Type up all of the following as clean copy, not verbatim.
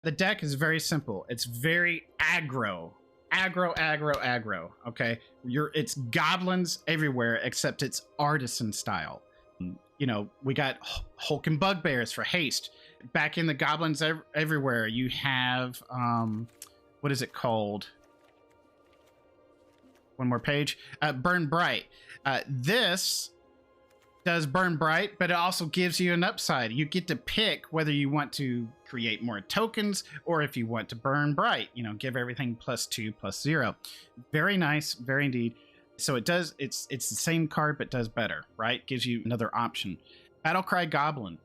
The deck is very simple. It's very aggro. Aggro. Okay. It's goblins everywhere except it's artisan style. You know, we got Hulk and Bugbears for haste. Back in the goblins everywhere, you have what is it called? One more page. Burn Bright. This does Burn Bright, but it also gives you an upside. You get to pick whether you want to create more tokens or if you want to burn bright, you know, give everything +2, +0. Very nice, very indeed. So it does, it's the same card, but does better, right? Gives you another option. Battlecry Goblin.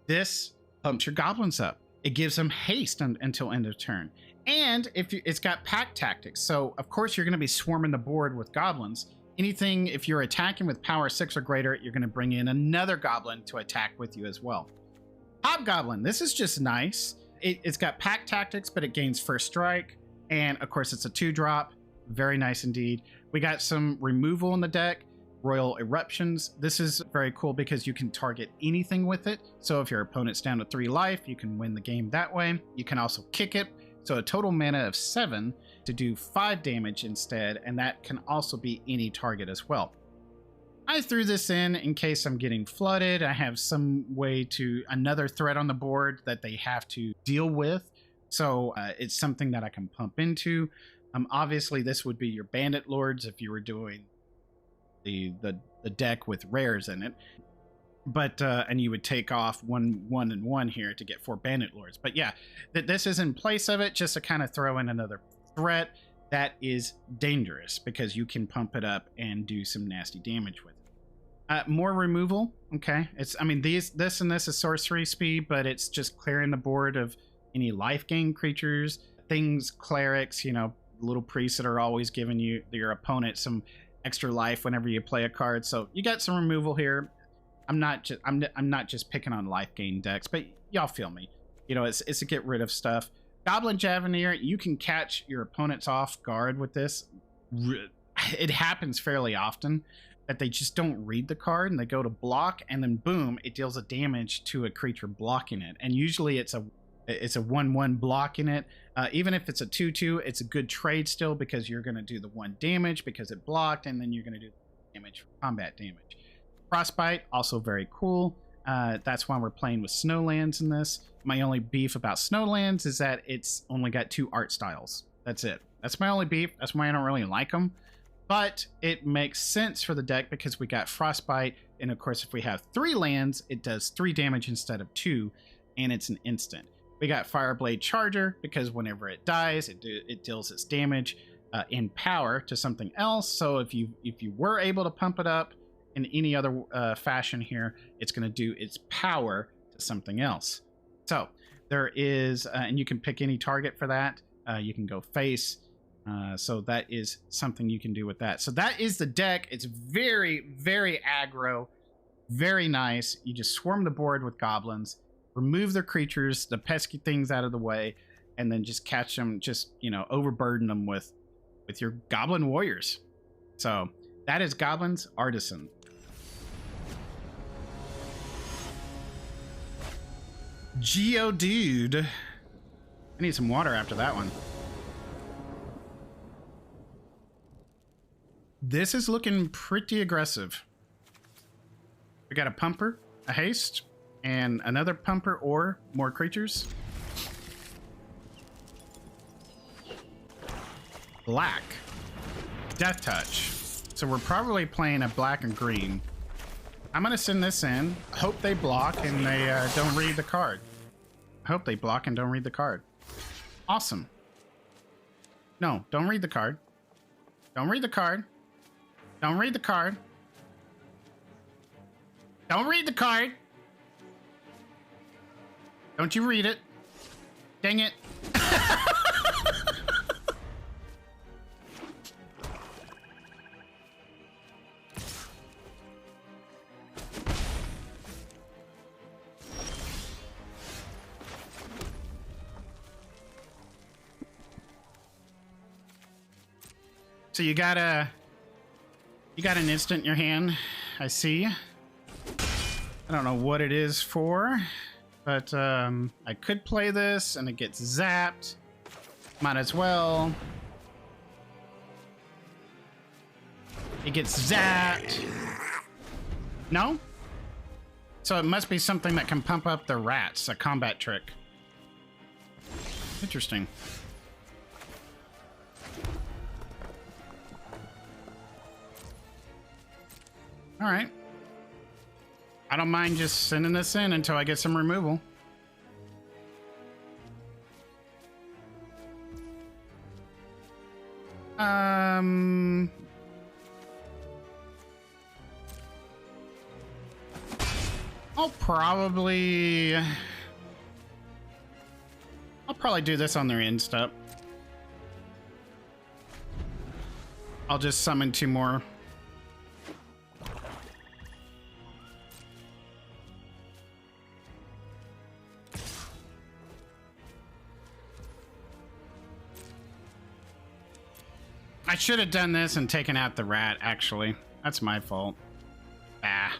This pumps your goblins up. It gives them haste until end of turn. And it's got pack tactics. So of course you're going to be swarming the board with goblins. Anything, if you're attacking with power 6 or greater, you're going to bring in another goblin to attack with you as well. Hobgoblin, this is just nice. It's got pack tactics, but it gains first strike. And of course it's a 2-drop. Very nice indeed. We got some removal in the deck. Royal Eruptions. This is very cool because you can target anything with it. So if your opponent's down to 3 life, you can win the game that way. You can also kick it. So a total mana of 7 to do 5 damage instead, and that can also be any target as well. I threw this in case I'm getting flooded. I have some way to another threat on the board that they have to deal with. So it's something that I can pump into. Obviously this would be your Bandit Lords if you were doing the deck with rares in it. But and you would take off 1, 1, and 1 here to get 4 Bandit Lords. But yeah, this is in place of it just to kind of throw in another threat that is dangerous because you can pump it up and do some nasty damage with it. More removal. Okay, I mean this and this is sorcery speed, but it's just clearing the board of any life gain creatures, things, clerics, you know, little priests that are always giving your opponent some extra life whenever you play a card. So you got some removal here. I'm not just picking on life gain decks, but y'all feel me. You know, it's to get rid of stuff. Goblin Javeneer, you can catch your opponents off guard with this. It happens fairly often that they just don't read the card and they go to block, and then boom, it deals a damage to a creature blocking it. And usually it's a 1/1 blocking it. Even if it's a 2/2, it's a good trade still because you're going to do the 1 damage because it blocked, and then you're going to do damage, combat damage. Frostbite, also very cool. That's why we're playing with Snowlands in this. My only beef about Snowlands is that it's only got 2 art styles. That's it. That's my only beef. That's why I don't really like them. But it makes sense for the deck because we got Frostbite. And of course, if we have 3 lands, it does 3 damage instead of 2. And it's an instant. We got Fireblade Charger because whenever it dies, it deals its damage in power to something else. So if you were able to pump it up in any other fashion here, it's going to do its power to something else. So there is, and you can pick any target for that. You can go face. So that is something you can do with that. So that is the deck. It's very, very aggro, very nice. You just swarm the board with goblins, remove their creatures, the pesky things out of the way, and then just catch them, just, you know, overburden them with your goblin warriors. So that is Goblin Artisan. Geodude. I need some water after that one. This is looking pretty aggressive. We got a pumper, a haste, and another pumper or more creatures. Black. Death Touch. So we're probably playing a black and green. I'm going to send this in. Hope they block and they don't read the card. Hope they block and don't read the card. Awesome. No, don't read the card. Don't read the card. Don't read the card. Don't read the card. Don't you read it. Dang it. So you got an instant in your hand, I see. I don't know what it is for. But I could play this and it gets zapped. Might as well. It gets zapped. No? So it must be something that can pump up the rats, a combat trick. Interesting. All right. I don't mind just sending this in until I get some removal. I'll probably do this on their end step. I'll just summon 2 more. I should have done this and taken out the rat, actually. That's my fault. Ah.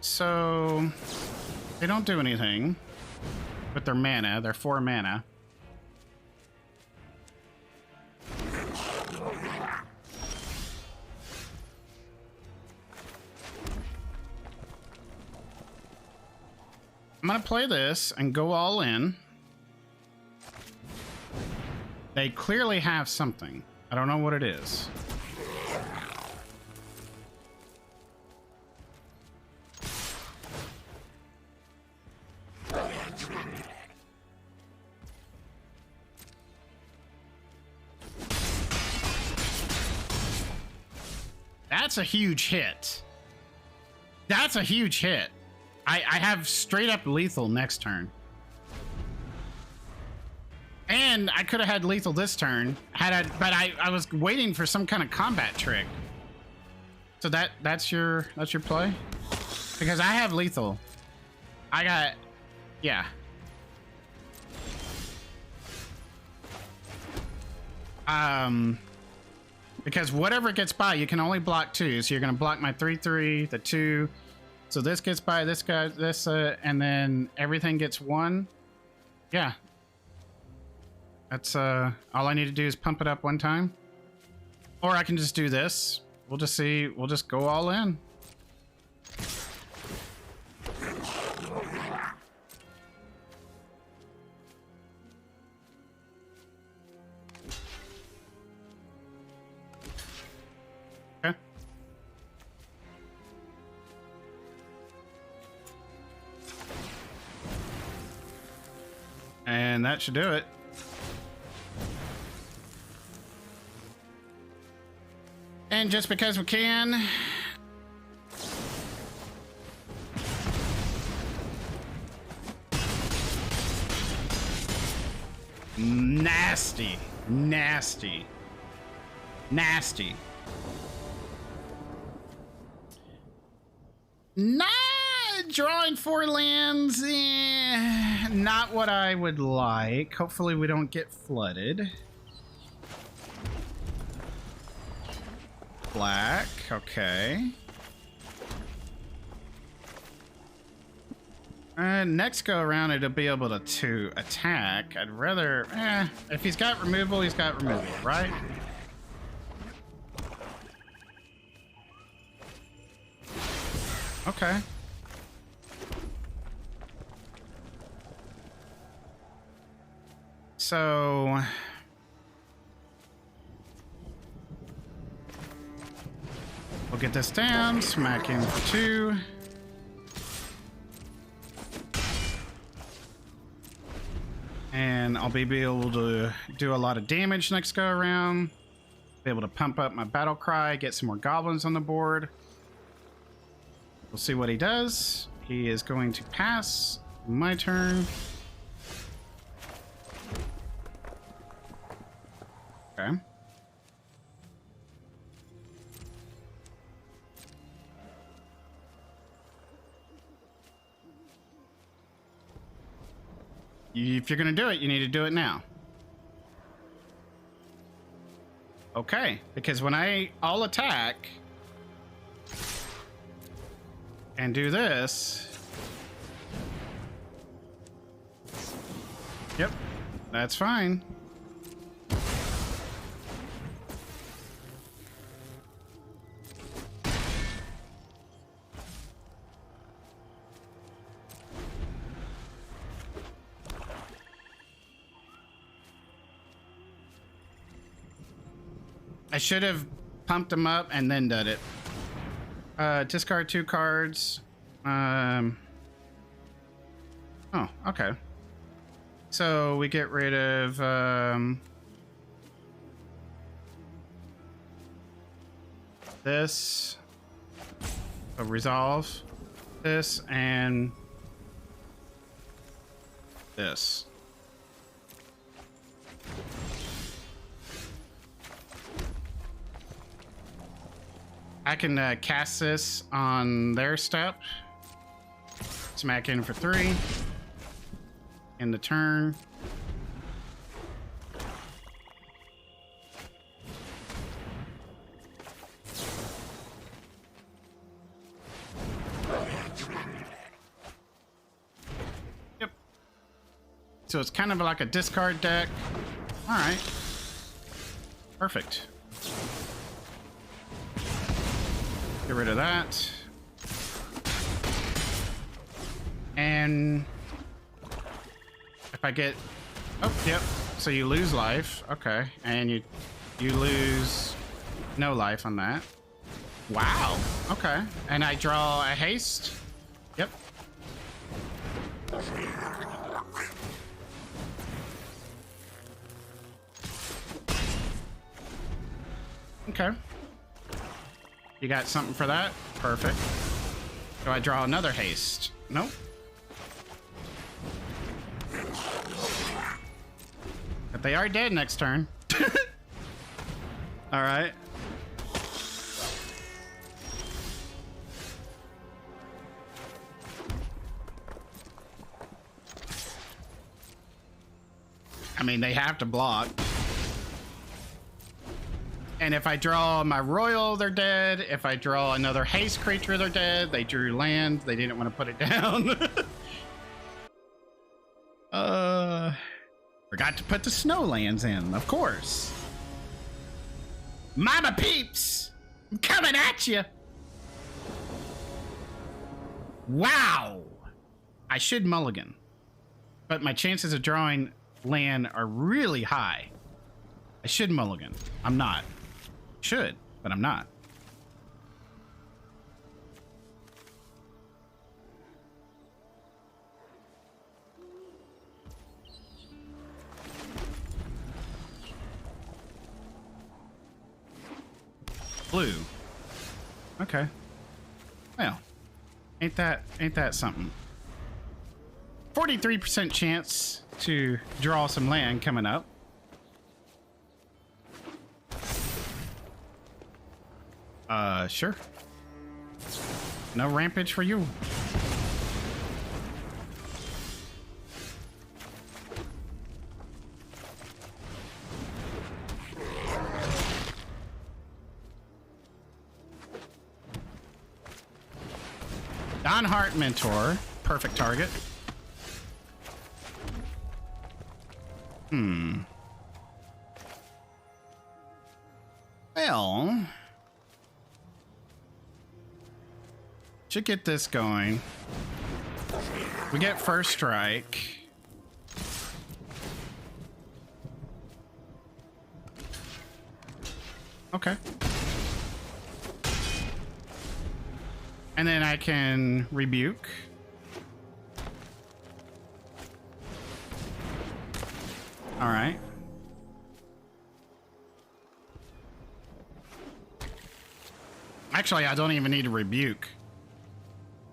So, they don't do anything with their mana. They're 4 mana. I'm gonna play this and go all in. They clearly have something. I don't know what it is. That's a huge hit. That's a huge hit. I have straight up lethal next turn. And I could have had lethal this turn, but I was waiting for some kind of combat trick. So that's your play? Because I have lethal. I got, yeah. Because whatever gets by, you can only block 2. So you're gonna block my 3/3, the 2. So this gets by this guy, and then everything gets 1. Yeah. That's all I need to do is pump it up 1 time. Or I can just do this. We'll just see. We'll just go all in. Okay. And that should do it. And just because we can, nasty, nasty, nasty. Not drawing 4 lands, not what I would like. Hopefully we don't get flooded. Black, okay. Next go around, it'll be able to attack. I'd rather, if he's got removal, he's got removal, right? Okay. So we'll get this down, smack him for 2. And I'll be able to do a lot of damage next go around. Be able to pump up my battle cry, get some more goblins on the board. We'll see what he does. He is going to pass my turn. Okay. If you're going to do it, you need to do it now. Okay, because when I'll attack, and do this. Yep, that's fine. I should have pumped them up and then done it. Discard 2 cards. Oh, okay. So we get rid of this. So resolve this and this. I can cast this on their step. Smack in for 3. In the turn. Yep. So it's kind of like a discard deck. All right. Perfect. Get rid of that. And if I get, oh, yep. So you lose life. Okay. And you lose no life on that. Wow. Okay. And I draw a haste. Yep. Okay. You got something for that? Perfect. Do I draw another haste? Nope. But they are dead next turn. All right. I mean, they have to block. And if I draw my royal, they're dead. If I draw another haste creature, they're dead. They drew land. They didn't want to put it down. Forgot to put the snow lands in, of course. Mama peeps, I'm coming at you. Wow. I should mulligan, but my chances of drawing land are really high. I should mulligan. I'm not. Should, but I'm not. Blue. Okay. Well, ain't that something? 43% chance to draw some land coming up. Sure. No rampage for you. Donhart Mentor. Perfect target. Well, should get this going. We get first strike. Okay. And then I can rebuke. All right. Actually, I don't even need to rebuke.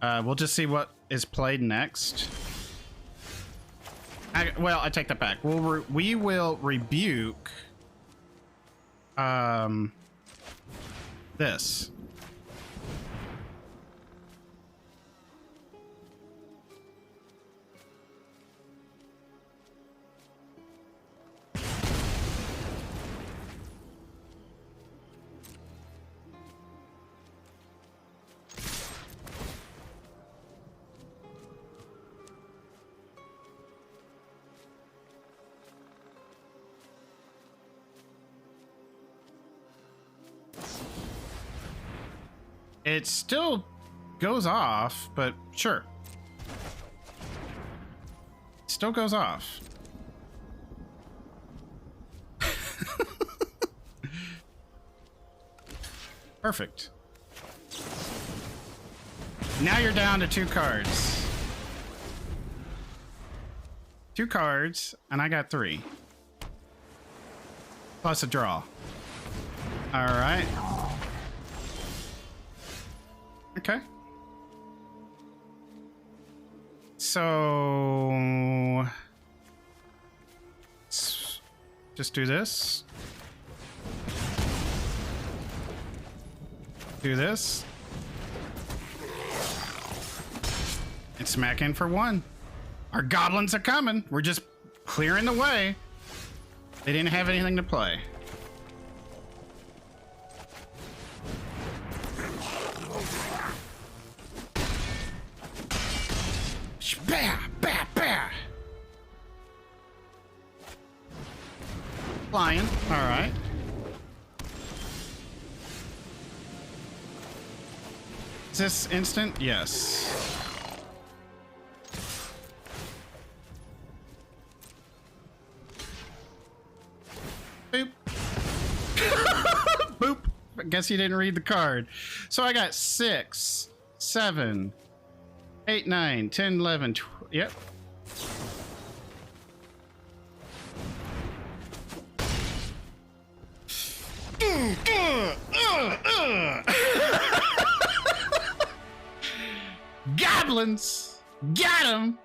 We'll just see what is played next. Well, I take that back. We will rebuke this. It still goes off, but sure. Still goes off. Perfect. Now you're down to 2 cards. 2 cards, and I got 3. Plus a draw. All right. Okay. So... let's just do this. Do this. And smack in for 1. Our goblins are coming. We're just clearing the way. They didn't have anything to play. Bah, bah, bah. Flying. All right. Is this instant? Yes. Boop. Boop. I guess you didn't read the card. So I got 6, 7, 8, 9, 10, 11, yep. Goblins! Got him!